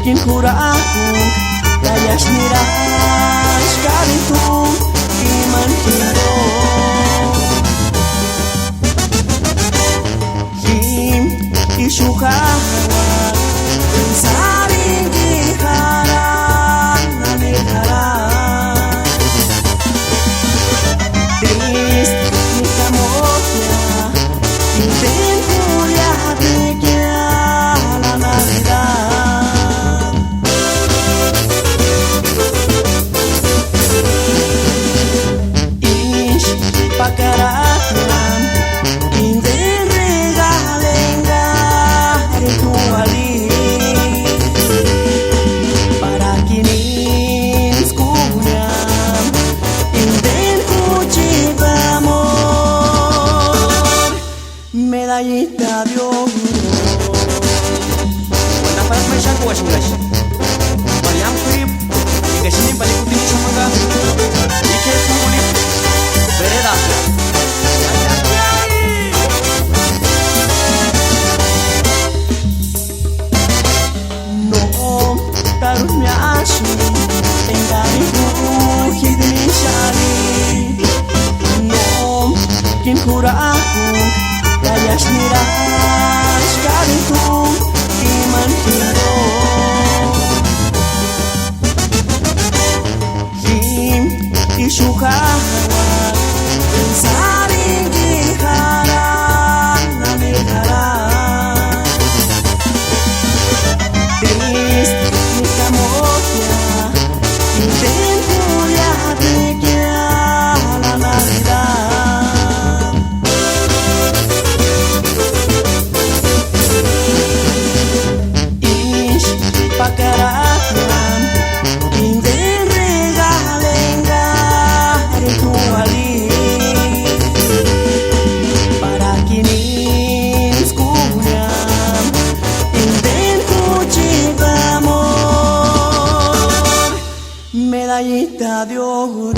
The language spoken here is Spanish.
kinhura'akong layas niras karitong iman hiro him isukahawat saring iharang nanirharang Tris nikamotnya Tintin kuliah bigya la Navidad Ish pagkaratan Tintin regalenga ritualin Para kinin skunyam Tintin kuchibamor Medallita de oro Dapat maisha ko shingashi Mariam Kurib Igashini balikutin shamaga Ike kumuli Bereda Noong tarun niya asin Tengkari buhid ni Shari Noong kinhura'akong layas niras karitong iman hiro Him isukahawat saring iharang nanirharang Tris nikamotnya Tintin kuliah bigya la Navidad Ish pagkaratan Tintin regalenga ritualin Para kinin skunyam Tintin kuchibamor Medallita de oro